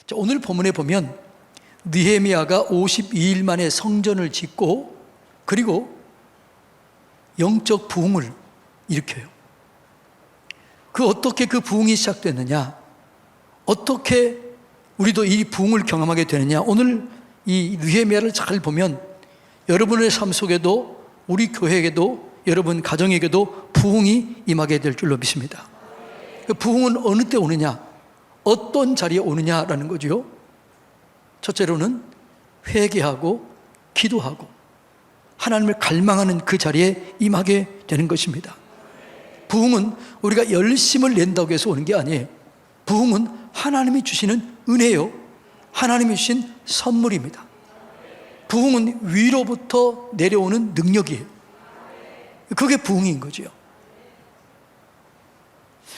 자, 오늘 본문에 보면 느헤미야가 52일 만에 성전을 짓고 그리고 영적 부흥을 일으켜요. 어떻게 그 부흥이 시작됐느냐, 어떻게 우리도 이 부흥을 경험하게 되느냐, 오늘 이 느헤미야를 잘 보면 여러분의 삶 속에도, 우리 교회에게도, 여러분 가정에게도 부흥이 임하게 될 줄로 믿습니다. 그 부흥은 어느 때 오느냐, 어떤 자리에 오느냐라는 거죠. 첫째로는 회개하고 기도하고 하나님을 갈망하는 그 자리에 임하게 되는 것입니다. 부흥은 우리가 열심을 낸다고 해서 오는 게 아니에요. 부흥은 하나님이 주시는 은혜요, 하나님이 주신 선물입니다. 부흥은 위로부터 내려오는 능력이에요. 그게 부흥인 거죠.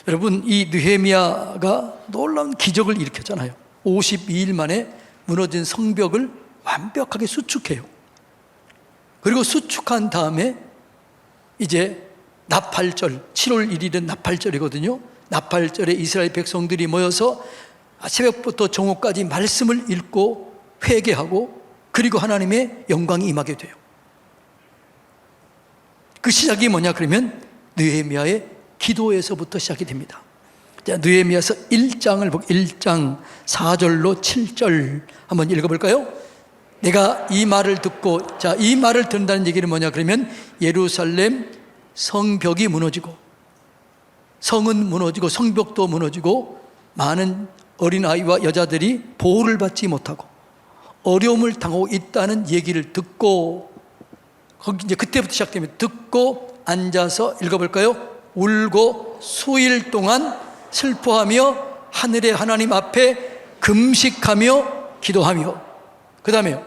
여러분, 이 느헤미야가 놀라운 기적을 일으켰잖아요. 52일 만에 무너진 성벽을 완벽하게 수축해요. 그리고 수축한 다음에 이제 나팔절, 7월 1일은 나팔절이거든요. 나팔절에 이스라엘 백성들이 모여서 새벽부터 정오까지 말씀을 읽고 회개하고 그리고 하나님의 영광이 임하게 돼요. 그 시작이 뭐냐 그러면 느헤미야의 기도에서부터 시작이 됩니다. 자, 느헤미야서 1장을 보고 1장 4절로 7절 한번 읽어볼까요? 내가 이 말을 듣고, 자, 이 말을 듣는다는 얘기는 뭐냐 그러면 예루살렘 성벽이 무너지고 성은 무너지고 성벽도 무너지고 많은 어린아이와 여자들이 보호를 받지 못하고 어려움을 당하고 있다는 얘기를 듣고, 거기 이제 그때부터 시작되면 듣고 앉아서 읽어볼까요? 울고 수일 동안 슬퍼하며 하늘의 하나님 앞에 금식하며 기도하며, 그 다음에요,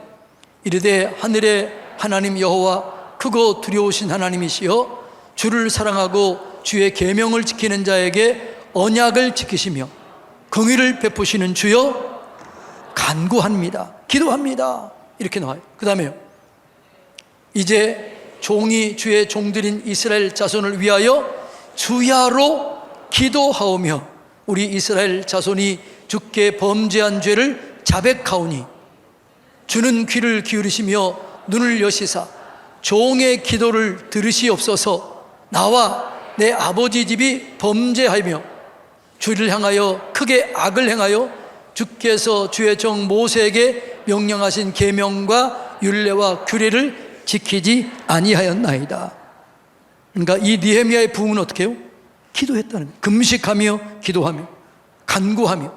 이르되 하늘의 하나님 여호와 크고 두려우신 하나님이시여 주를 사랑하고 주의 계명을 지키는 자에게 언약을 지키시며 긍휼을 베푸시는 주여 간구합니다, 기도합니다, 이렇게 나와요. 그 다음에요, 이제 종이 주의 종들인 이스라엘 자손을 위하여 주야로 기도하오며 우리 이스라엘 자손이 주께 범죄한 죄를 자백하오니 주는 귀를 기울이시며 눈을 여시사 종의 기도를 들으시옵소서. 나와 내 아버지 집이 범죄하며 주를 향하여 크게 악을 행하여 주께서 주의 종 모세에게 명령하신 계명과 율례와 규례를 지키지 아니하였나이다. 그러니까 이 느헤미야의 부흥은 어떻게 해요? 기도했다는 거예요. 금식하며 기도하며 간구하며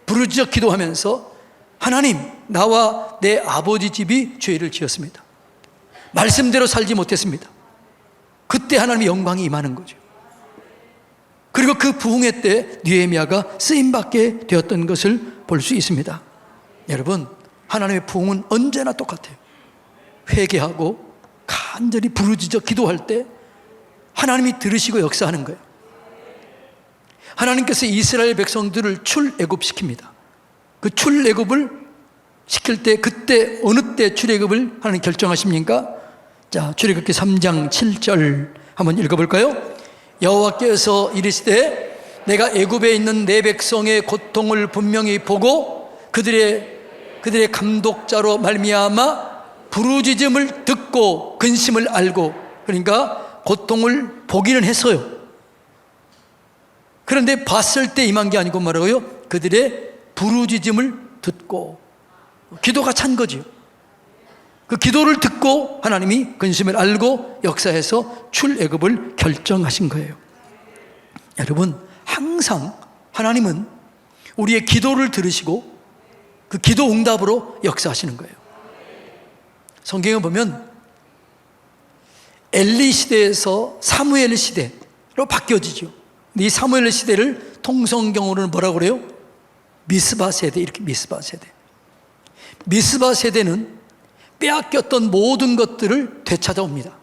부르짖어 기도하면서 하나님, 나와 내 아버지 집이 죄를 지었습니다. 말씀대로 살지 못했습니다. 그때 하나님의 영광이 임하는 거죠. 그리고 그 부흥회 때 느헤미야가 쓰임받게 되었던 것을 볼 수 있습니다. 여러분, 하나님의 부흥은 언제나 똑같아요. 회개하고 간절히 부르짖어 기도할 때 하나님이 들으시고 역사하는 거예요. 하나님께서 이스라엘 백성들을 출애굽시킵니다. 그 출애굽을 시킬 때 그때 어느 때 출애굽을 하나님 결정하십니까? 자, 출애굽기 3장 7절 한번 읽어볼까요? 여호와께서 이르시되 내가 애굽에 있는 내 백성의 고통을 분명히 보고 그들의 감독자로 말미암아 부르짖음을 듣고 근심을 알고, 그러니까 고통을 보기는 했어요. 그런데 봤을 때 임한 게 아니고 뭐라고요? 그들의 부르짖음을 듣고, 기도가 찬 거죠. 그 기도를 듣고 하나님이 근심을 알고 역사해서 출애굽을 결정하신 거예요. 여러분, 항상 하나님은 우리의 기도를 들으시고 그 기도 응답으로 역사하시는 거예요. 성경에 보면 엘리 시대에서 사무엘 시대로 바뀌어지죠. 이 사무엘 시대를 통성경으로는 뭐라고 그래요? 미스바 세대, 이렇게 미스바 세대. 미스바 세대는 빼앗겼던 모든 것들을 되찾아옵니다.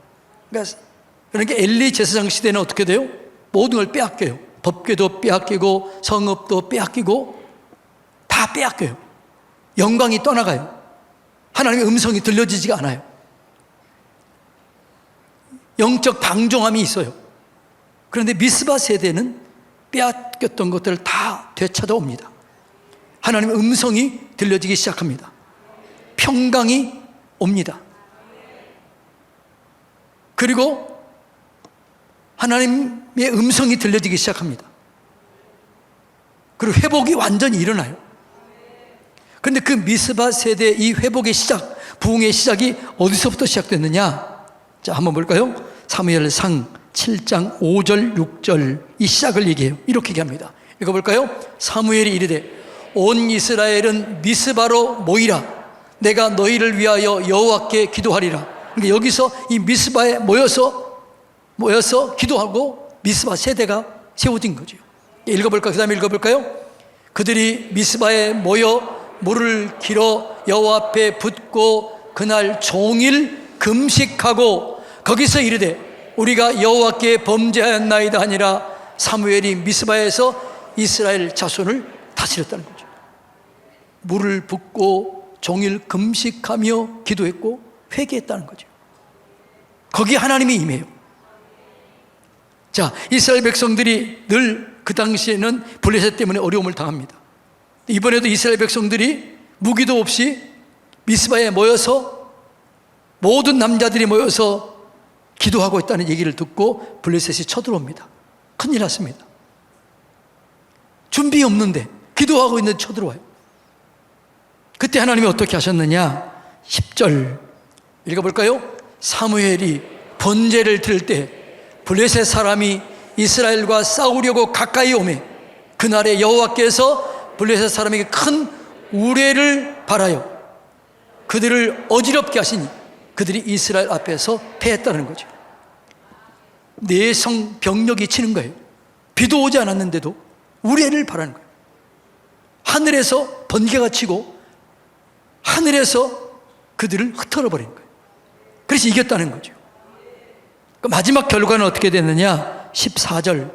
그러니까 엘리 제사장 시대는 어떻게 돼요? 모든 걸 빼앗겨요. 법궤도 빼앗기고 성읍도 빼앗기고 다 빼앗겨요. 영광이 떠나가요. 하나님의 음성이 들려지지가 않아요. 영적 방종함이 있어요. 그런데 미스바 세대는 빼앗겼던 것들을 다 되찾아옵니다. 하나님의 음성이 들려지기 시작합니다. 평강이 옵니다. 그리고 하나님의 음성이 들려지기 시작합니다. 그리고 회복이 완전히 일어나요. 그런데 그 미스바 세대의 이 회복의 시작, 부흥의 시작이 어디서부터 시작됐느냐? 자, 한번 볼까요? 사무엘상 7장 5절 6절 이 시작을 얘기해요. 이렇게 얘기합니다. 읽어볼까요? 사무엘이 이르되 온 이스라엘은 미스바로 모이라. 내가 너희를 위하여 여호와께 기도하리라. 그러니까 여기서 이 미스바에 모여서 기도하고 미스바 세대가 세워진 거죠. 읽어볼까요? 그 다음에 읽어볼까요? 그들이 미스바에 모여 물을 길어 여호와 앞에 붓고 그날 종일 금식하고 거기서 이르되 우리가 여호와께 범죄하였나이다 하니라. 사무엘이 미스바에서 이스라엘 자손을 다스렸다는 거죠. 물을 붓고 종일 금식하며 기도했고 회개했다는 거죠. 거기에 하나님이 임해요. 자, 이스라엘 백성들이 늘 그 당시에는 블레셋 때문에 어려움을 당합니다. 이번에도 이스라엘 백성들이 무기도 없이 미스바에 모여서 모든 남자들이 모여서 기도하고 있다는 얘기를 듣고 블레셋이 쳐들어옵니다. 큰일 났습니다. 준비 없는데 기도하고 있는데 쳐들어와요. 그때 하나님이 어떻게 하셨느냐? 10절 읽어볼까요? 사무엘이 번제를 드릴 때 블레셋 사람이 이스라엘과 싸우려고 가까이 오매 그날에 여호와께서 블레셋 사람에게 큰 우레를 발하여 그들을 어지럽게 하시니 그들이 이스라엘 앞에서 패했다는 거죠. 내성 병력이 치는 거예요. 비도 오지 않았는데도 우레를 발하는 거예요. 하늘에서 번개가 치고 하늘에서 그들을 흩어져 버린 거예요. 그래서 이겼다는 거죠. 마지막 결과는 어떻게 됐느냐? 14절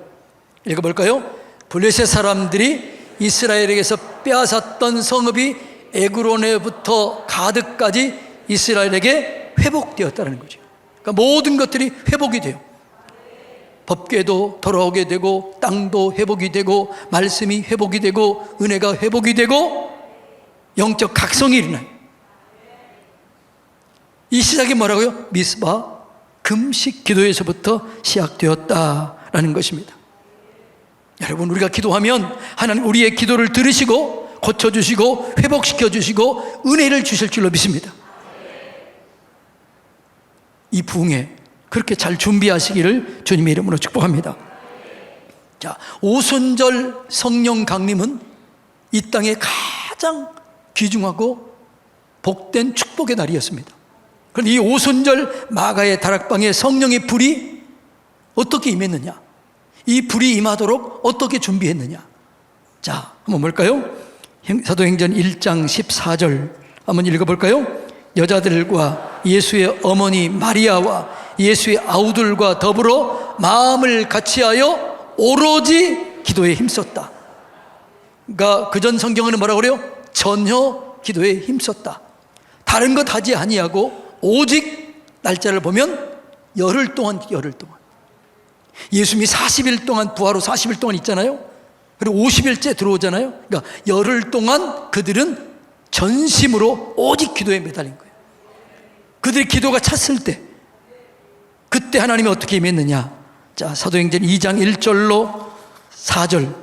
읽어볼까요? 블레셋 사람들이 이스라엘에게서 빼앗았던 성읍이 에그론에부터 가드까지 이스라엘에게 회복되었다는 거죠. 그러니까 모든 것들이 회복이 돼요. 법궤도 돌아오게 되고 땅도 회복이 되고 말씀이 회복이 되고 은혜가 회복이 되고 영적 각성이 일어나요. 이 시작이 뭐라고요? 미스바 금식 기도에서부터 시작되었다라는 것입니다. 여러분, 우리가 기도하면 하나님 우리의 기도를 들으시고 고쳐주시고 회복시켜주시고 은혜를 주실 줄로 믿습니다. 이 부흥에 그렇게 잘 준비하시기를 주님의 이름으로 축복합니다. 자, 오순절 성령 강림은 이 땅에 가장 귀중하고 복된 축복의 날이었습니다. 그런데 이 오순절 마가의 다락방에 성령의 불이 어떻게 임했느냐? 이 불이 임하도록 어떻게 준비했느냐? 자, 한번 볼까요? 사도행전 1장 14절 한번 읽어볼까요? 여자들과 예수의 어머니 마리아와 예수의 아우들과 더불어 마음을 같이하여 오로지 기도에 힘썼다. 그러니까 그전 성경에는 뭐라고 그래요? 전혀 기도에 힘썼다. 다른 것 하지 아니하고 오직 날짜를 보면 열흘 동안 예수님이 40일 동안 부하로 40일 동안 있잖아요. 그리고 50일째 들어오잖아요. 그러니까 열흘 동안 그들은 전심으로 오직 기도에 매달린 거예요. 그들의 기도가 찼을 때 그때 하나님이 어떻게 임했느냐? 자, 사도행전 2장 1절로 4절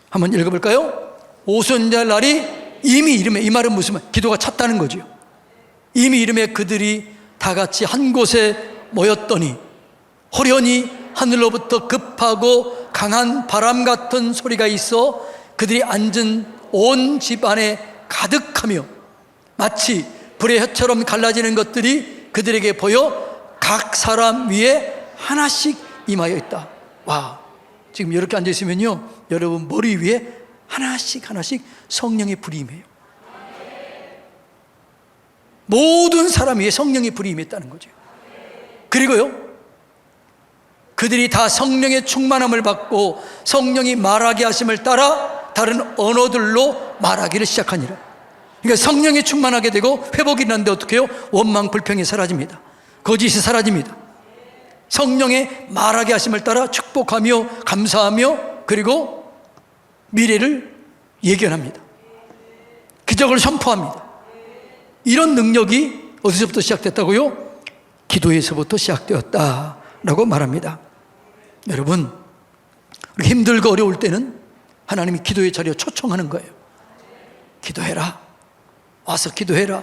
한번 읽어볼까요? 오순절 날이 이미 이름에, 이 말은 무슨 말? 기도가 찼다는 거죠. 이미 이름에 그들이 다 같이 한 곳에 모였더니 호련히 하늘로부터 급하고 강한 바람 같은 소리가 있어 그들이 앉은 온 집안에 가득하며 마치 불의 혀처럼 갈라지는 것들이 그들에게 보여 각 사람 위에 하나씩 임하여 있다. 와, 지금 이렇게 앉아 있으면요, 여러분 머리 위에 하나씩 성령의 불이 임해요. 모든 사람 위에 성령의 불이 임했다는 거죠. 그리고요, 그들이 다 성령의 충만함을 받고 성령이 말하게 하심을 따라 다른 언어들로 말하기를 시작하니라. 그러니까 성령이 충만하게 되고 회복이 일어나는데 어떻게 해요? 원망, 불평이 사라집니다. 거짓이 사라집니다. 성령의 말하게 하심을 따라 축복하며 감사하며 그리고 미래를 예견합니다. 기적을 선포합니다. 이런 능력이 어디서부터 시작됐다고요? 기도에서부터 시작되었다라고 말합니다. 여러분, 힘들고 어려울 때는 하나님이 기도의 자리에 초청하는 거예요. 기도해라. 와서 기도해라.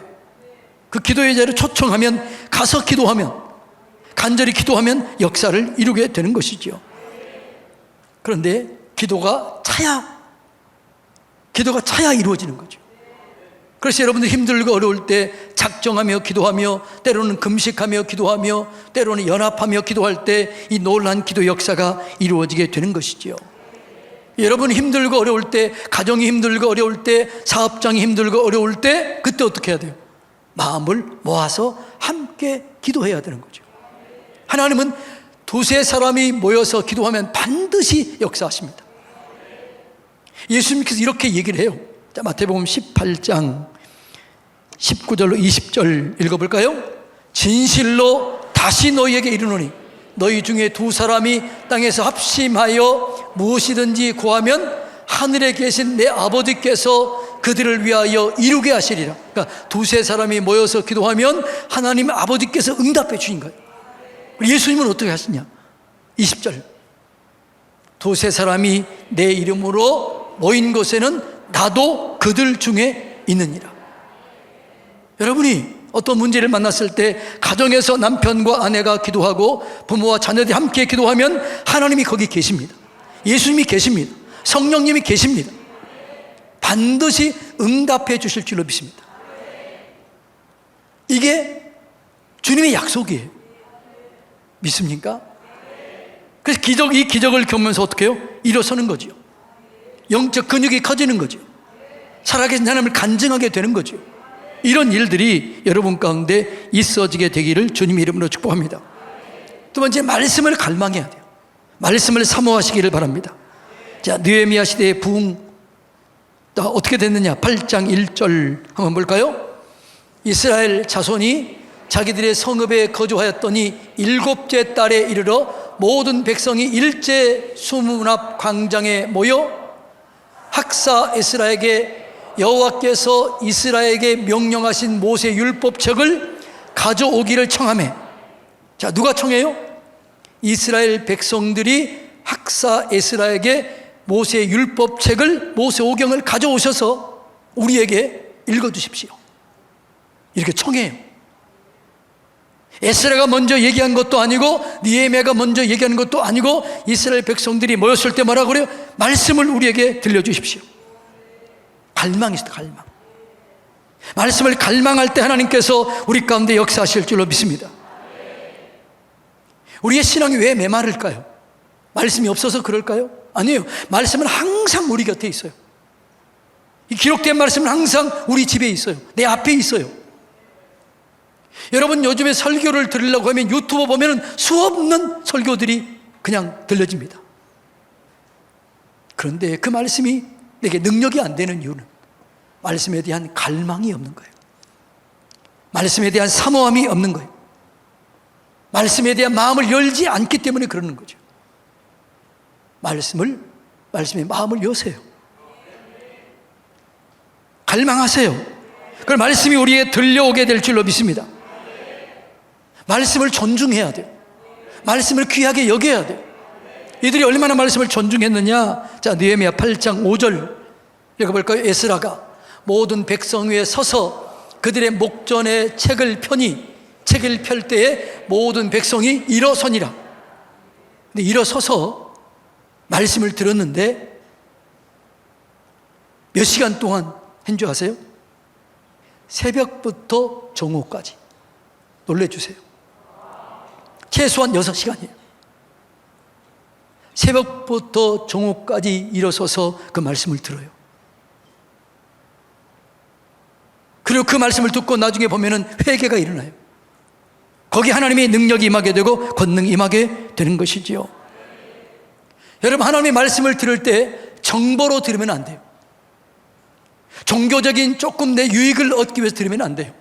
그 기도의 자리에 초청하면, 가서 기도하면, 간절히 기도하면 역사를 이루게 되는 것이죠. 그런데 기도가 차야 이루어지는 거죠. 그래서 여러분들 힘들고 어려울 때 작정하며 기도하며, 때로는 금식하며 기도하며, 때로는 연합하며 기도할 때 이 놀라운 기도 역사가 이루어지게 되는 것이지요. 여러분 힘들고 어려울 때, 가정이 힘들고 어려울 때, 사업장이 힘들고 어려울 때, 그때 어떻게 해야 돼요? 마음을 모아서 함께 기도해야 되는 거죠. 하나님은 두세 사람이 모여서 기도하면 반드시 역사하십니다. 예수님께서 이렇게 얘기를 해요. 자, 마태복음 18장 19절로 20절 읽어볼까요? 진실로 다시 너희에게 이르노니 너희 중에 두 사람이 땅에서 합심하여 무엇이든지 구하면 하늘에 계신 내 아버지께서 그들을 위하여 이루게 하시리라. 그러니까 두세 사람이 모여서 기도하면 하나님 아버지께서 응답해 주신 거예요. 예수님은 어떻게 하시냐? 20절, 두세 사람이 내 이름으로 모인 곳에는 나도 그들 중에 있느니라. 여러분이 어떤 문제를 만났을 때 가정에서 남편과 아내가 기도하고 부모와 자녀들이 함께 기도하면 하나님이 거기 계십니다. 예수님이 계십니다. 성령님이 계십니다. 반드시 응답해 주실 줄로 믿습니다. 이게 주님의 약속이에요. 믿습니까? 그래서 이 기적을 겪으면서 어떻게 해요? 일어서는 거죠. 영적 근육이 커지는 거죠. 살아계신 하나님을 간증하게 되는 거죠. 이런 일들이 여러분 가운데 있어지게 되기를 주님의 이름으로 축복합니다. 두 번째, 말씀을 갈망해야 돼요. 말씀을 사모하시기를 바랍니다. 자, 느헤미야 시대의 부흥 어떻게 됐느냐? 8장 1절 한번 볼까요? 이스라엘 자손이 자기들의 성읍에 거주하였더니 7째 달에 이르러 모든 백성이 일제 수문 앞 광장에 모여 학사 에스라에게 여호와께서 이스라엘에게 명령하신 모세 율법책을 가져오기를 청하매. 자, 누가 청해요? 이스라엘 백성들이 학사 에스라에게 모세 율법책을, 모세 오경을 가져오셔서 우리에게 읽어주십시오. 이렇게 청해요. 에스라가 먼저 얘기한 것도 아니고 느헤미야가 먼저 얘기한 것도 아니고 이스라엘 백성들이 모였을 때 뭐라고 그래요? 말씀을 우리에게 들려주십시오. 갈망이 있어요. 갈망. 말씀을 갈망할 때 하나님께서 우리 가운데 역사하실 줄로 믿습니다. 우리의 신앙이 왜 메마를까요? 말씀이 없어서 그럴까요? 아니에요. 말씀은 항상 우리 곁에 있어요. 이 기록된 말씀은 항상 우리 집에 있어요. 내 앞에 있어요. 여러분, 요즘에 설교를 들으려고 하면 유튜브 보면 수없는 설교들이 그냥 들려집니다. 그런데 그 말씀이 내게 능력이 안 되는 이유는 말씀에 대한 갈망이 없는 거예요. 말씀에 대한 사모함이 없는 거예요. 말씀에 대한 마음을 열지 않기 때문에 그러는 거죠. 말씀에 마음을 여세요. 갈망하세요. 그 말씀이 우리에게 들려오게 될 줄로 믿습니다. 말씀을 존중해야 돼요. 말씀을 귀하게 여겨야 돼요. 이들이 얼마나 말씀을 존중했느냐? 자, 느헤미야 8장 5절 읽어볼까요? 에스라가 모든 백성 위에 서서 그들의 목전에 책을 펴니 책을 펼 때에 모든 백성이 일어서니라. 근데 일어서서 말씀을 들었는데 몇 시간 동안 한 줄 아세요? 새벽부터 정오까지. 놀래주세요. 최소한 6시간이에요. 새벽부터 정오까지 일어서서 그 말씀을 들어요. 그리고 그 말씀을 듣고 나중에 보면은 회개가 일어나요. 거기 하나님의 능력이 임하게 되고 권능이 임하게 되는 것이지요. 여러분, 하나님의 말씀을 들을 때 정보로 들으면 안 돼요. 종교적인 조금 내 유익을 얻기 위해서 들으면 안 돼요.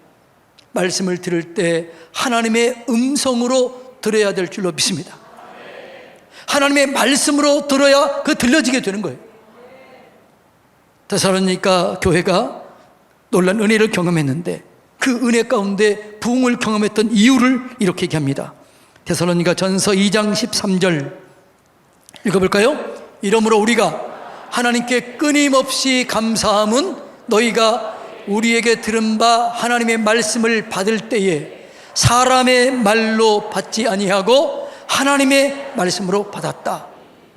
말씀을 들을 때 하나님의 음성으로 들어야 될 줄로 믿습니다. 하나님의 말씀으로 들어야 그 들려지게 되는 거예요. 데살로니가 교회가 놀란 은혜를 경험했는데 그 은혜 가운데 부흥을 경험했던 이유를 이렇게 얘기합니다. 데살로니가 전서 2장 13절 읽어볼까요? 이러므로 우리가 하나님께 끊임없이 감사함은 너희가 우리에게 들은 바 하나님의 말씀을 받을 때에 사람의 말로 받지 아니하고 하나님의 말씀으로 받았다.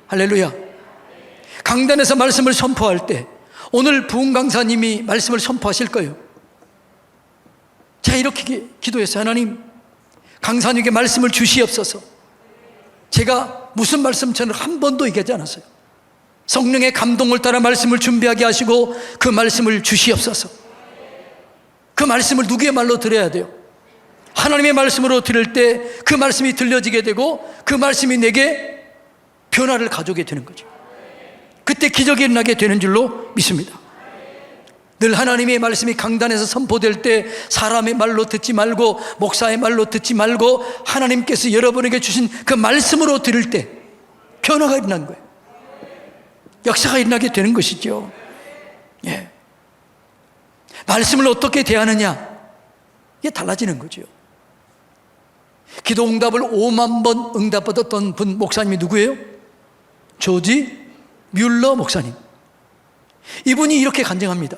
할렐루야. 강단에서 말씀을 선포할 때 오늘 부흥 강사님이 말씀을 선포하실 거예요. 제가 이렇게 기도했어요. 하나님, 강사님에게 말씀을 주시옵소서. 제가 무슨 말씀 저는 한 번도 얘기하지 않았어요. 성령의 감동을 따라 말씀을 준비하게 하시고 그 말씀을 주시옵소서. 그 말씀을 누구의 말로 들어야 돼요? 하나님의 말씀으로 들을 때 그 말씀이 들려지게 되고 그 말씀이 내게 변화를 가져오게 되는 거죠. 그때 기적이 일어나게 되는 줄로 믿습니다. 늘 하나님의 말씀이 강단에서 선포될 때 사람의 말로 듣지 말고 목사의 말로 듣지 말고 하나님께서 여러분에게 주신 그 말씀으로 들을 때 변화가 일어난 거예요. 역사가 일어나게 되는 것이죠. 예. 말씀을 어떻게 대하느냐, 이게 달라지는 거죠. 기도 응답을 5만 번 응답받았던 분 목사님이 누구예요? 조지 뮬러 목사님. 이분이 이렇게 간증합니다.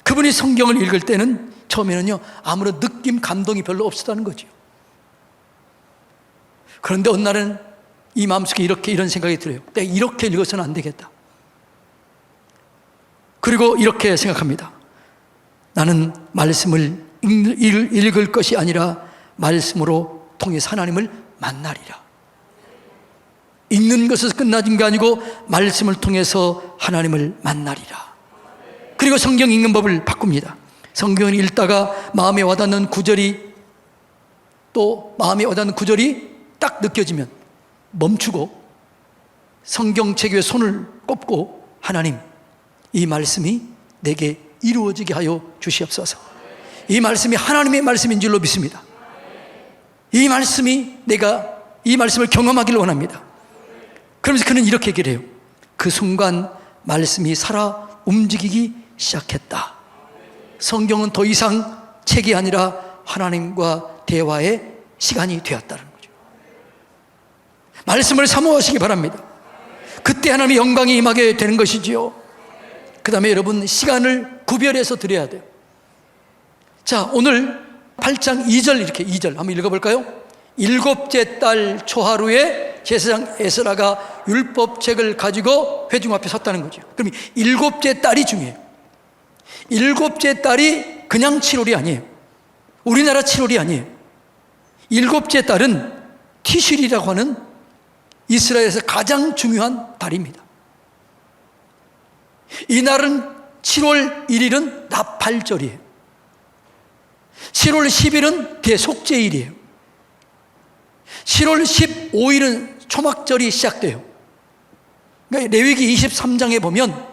그분이 성경을 읽을 때는 처음에는요 아무런 느낌, 감동이 별로 없었다는 거죠. 그런데 어느 날은 이 마음속에 이런 생각이 들어요. 내가 이렇게 읽어서는 안 되겠다. 그리고 이렇게 생각합니다. 나는 말씀을 읽을 것이 아니라 말씀으로 통해서 하나님을 만나리라. 읽는 것에서 끝나진 게 아니고 말씀을 통해서 하나님을 만나리라. 그리고 성경 읽는 법을 바꿉니다. 성경을 읽다가 마음에 와닿는 구절이 딱 느껴지면 멈추고 성경책 위에 손을 꼽고 하나님, 이 말씀이 내게 이루어지게 하여 주시옵소서. 이 말씀이 하나님의 말씀인 줄로 믿습니다. 내가 이 말씀을 경험하기를 원합니다. 그러면서 그는 이렇게 얘기를 해요. 그 순간 말씀이 살아 움직이기 시작했다. 성경은 더 이상 책이 아니라 하나님과 대화의 시간이 되었다는 거죠. 말씀을 사모하시기 바랍니다. 그때 하나님의 영광이 임하게 되는 것이지요. 그 다음에 여러분, 시간을 구별해서 드려야 돼요. 자, 오늘 8장 2절 한번 읽어볼까요? 일곱째 달 초하루에 제사장 에스라가 율법책을 가지고 회중 앞에 섰다는 거죠. 그럼 일곱째 달이 중요해요. 일곱째 달이 그냥 7월이 아니에요. 우리나라 7월이 아니에요. 일곱째 달은 티슈리라고 하는 이스라엘에서 가장 중요한 달입니다. 이 날은 7월 1일은 나팔절이에요. 7월 10일은 대속죄일이에요. 7월 15일은 초막절이 시작돼요. 그러니까 레위기 23장에 보면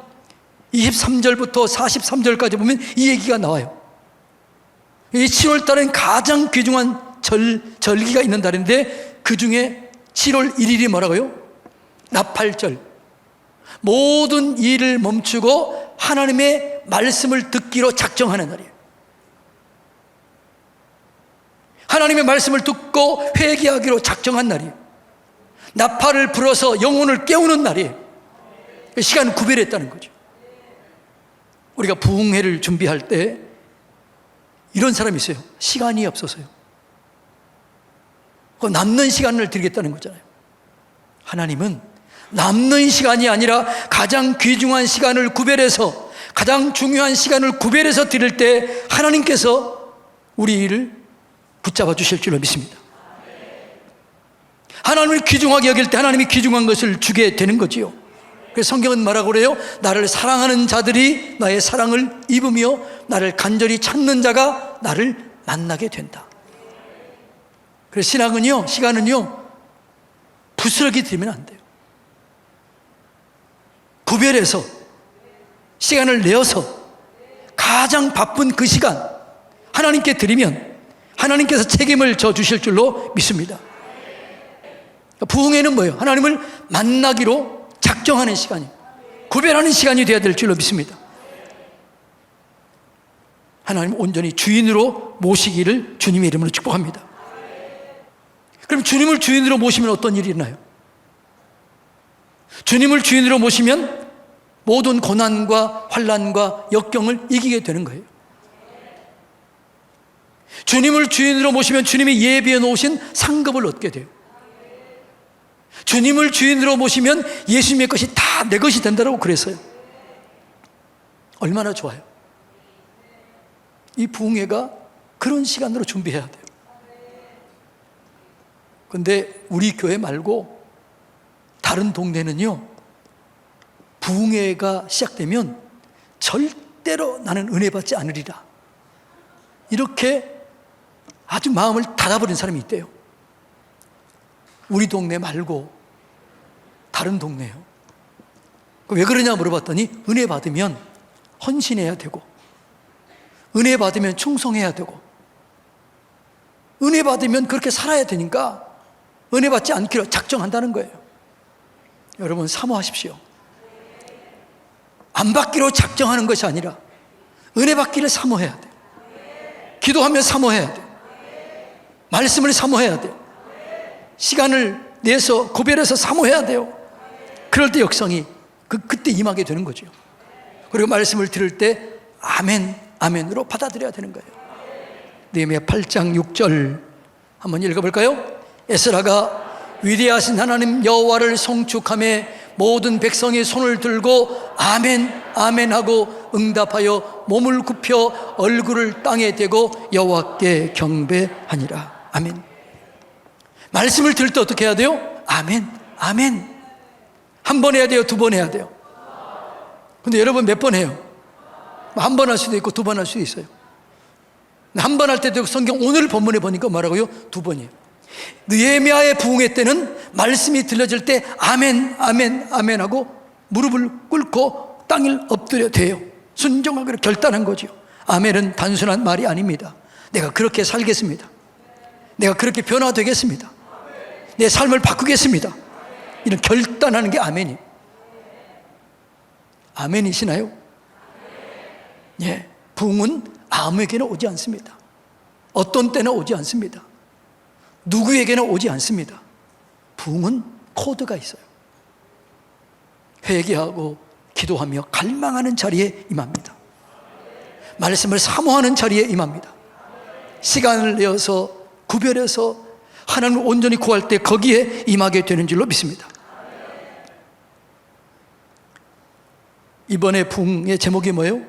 23절부터 43절까지 보면 이 얘기가 나와요. 이 7월 달은 가장 귀중한 절기가 있는 달인데 그 중에 7월 1일이 뭐라고요? 나팔절. 모든 일을 멈추고 하나님의 말씀을 듣기로 작정하는 날이에요. 하나님의 말씀을 듣고 회개하기로 작정한 날이에요. 나팔을 불어서 영혼을 깨우는 날이에요. 시간 구별했다는 거죠. 우리가 부흥회를 준비할 때 이런 사람이 있어요. 시간이 없어서요. 남는 시간을 드리겠다는 거잖아요. 하나님은 남는 시간이 아니라 가장 귀중한 시간을 구별해서, 가장 중요한 시간을 구별해서 드릴 때 하나님께서 우리 일을 붙잡아 주실 줄로 믿습니다. 하나님을 귀중하게 여길 때 하나님이 귀중한 것을 주게 되는 거지요. 그래서 성경은 뭐라고 그래요? 나를 사랑하는 자들이 나의 사랑을 입으며 나를 간절히 찾는 자가 나를 만나게 된다. 그래서 신앙은요, 시간은요, 부스러기 들면 안 돼요. 구별해서 시간을 내어서 가장 바쁜 그 시간 하나님께 드리면 하나님께서 책임을 져 주실 줄로 믿습니다. 부흥회는 뭐예요? 하나님을 만나기로 작정하는 시간이, 구별하는 시간이 되어야 될 줄로 믿습니다. 하나님 온전히 주인으로 모시기를 주님의 이름으로 축복합니다. 그럼 주님을 주인으로 모시면 어떤 일이 있나요? 주님을 주인으로 모시면 모든 고난과 환난과 역경을 이기게 되는 거예요. 주님을 주인으로 모시면 주님이 예비해 놓으신 상급을 얻게 돼요. 주님을 주인으로 모시면 예수님의 것이 다 내 것이 된다고 그랬어요. 얼마나 좋아요. 이 부흥회가 그런 시간으로 준비해야 돼요. 그런데 우리 교회 말고 다른 동네는요, 부흥회가 시작되면 절대로 나는 은혜 받지 않으리라, 이렇게 아주 마음을 닫아버린 사람이 있대요. 우리 동네 말고 다른 동네요. 왜 그러냐 물어봤더니 은혜 받으면 헌신해야 되고, 은혜 받으면 충성해야 되고, 은혜 받으면 그렇게 살아야 되니까 은혜 받지 않기로 작정한다는 거예요. 여러분, 사모하십시오. 안 받기로 작정하는 것이 아니라 은혜 받기를 사모해야 돼요. 기도하며 사모해야 돼요. 말씀을 사모해야 돼요. 시간을 내서 구별해서 사모해야 돼요. 그럴 때 역성이 그때 임하게 되는 거죠. 그리고 말씀을 들을 때 아멘, 아멘으로 받아들여야 되는 거예요. 느헤미야 8장 6절 한번 읽어볼까요? 에스라가 위대하신 하나님 여호와를 송축하며 모든 백성이 손을 들고 아멘, 아멘 하고 응답하여 몸을 굽혀 얼굴을 땅에 대고 여호와께 경배하니라. 아멘. 말씀을 들을 때 어떻게 해야 돼요? 아멘, 아멘. 한 번 해야 돼요? 두 번 해야 돼요? 근데 여러분 몇 번 해요? 한 번 할 수도 있고 두 번 할 수도 있어요. 한 번 할 때도 성경 오늘 본문에 보니까 뭐라고요? 두 번이에요. 느헤미야의 부흥회 때는 말씀이 들려질 때 아멘, 아멘, 아멘 하고 무릎을 꿇고 땅을 엎드려 대요. 순종하기로 결단한 거죠. 아멘은 단순한 말이 아닙니다. 내가 그렇게 살겠습니다. 내가 그렇게 변화되겠습니다. 내 삶을 바꾸겠습니다. 이런 결단하는 게 아멘이에요. 아멘이시나요? 예, 부흥은 아무에게나 오지 않습니다. 어떤 때나 오지 않습니다. 누구에게나 오지 않습니다. 부흥은 코드가 있어요. 회개하고 기도하며 갈망하는 자리에 임합니다. 말씀을 사모하는 자리에 임합니다. 시간을 내어서 구별해서 하나님을 온전히 구할 때 거기에 임하게 되는 줄로 믿습니다. 이번에 부흥의 제목이 뭐예요?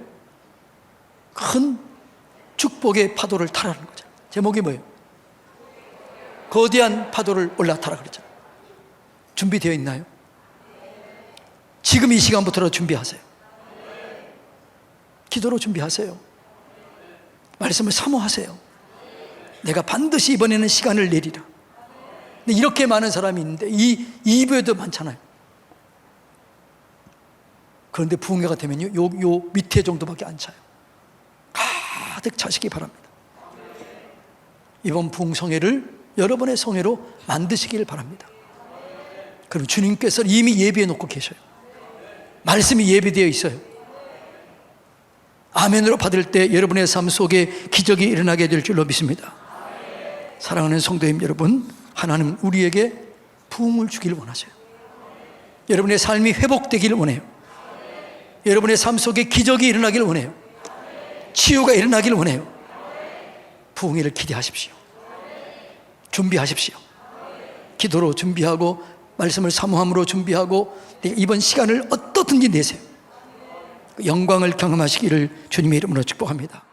큰 축복의 파도를 타라는 거죠. 제목이 뭐예요? 거대한 파도를 올라타라 그랬잖아요. 준비되어 있나요? 지금 이 시간부터라도 준비하세요. 기도로 준비하세요. 말씀을 사모하세요. 내가 반드시 이번에는 시간을 내리라. 근데 이렇게 많은 사람이 있는데 이 2부에도 많잖아요. 그런데 부흥회가 되면요, 요 밑에 정도밖에 안 차요. 가득 차시기 바랍니다. 이번 부흥성회를 여러분의 성회로 만드시길 바랍니다. 그럼 주님께서 이미 예비해 놓고 계셔요. 말씀이 예비되어 있어요. 아멘으로 받을 때 여러분의 삶 속에 기적이 일어나게 될 줄로 믿습니다. 사랑하는 성도님 여러분, 하나님 우리에게 부흥을 주기를 원하셔요. 여러분의 삶이 회복되기를 원해요. 여러분의 삶 속에 기적이 일어나기를 원해요. 치유가 일어나기를 원해요. 부흥회를 기대하십시오. 준비하십시오. 기도로 준비하고 말씀을 사모함으로 준비하고 이번 시간을 어떻든지 내세요. 영광을 경험하시기를 주님의 이름으로 축복합니다.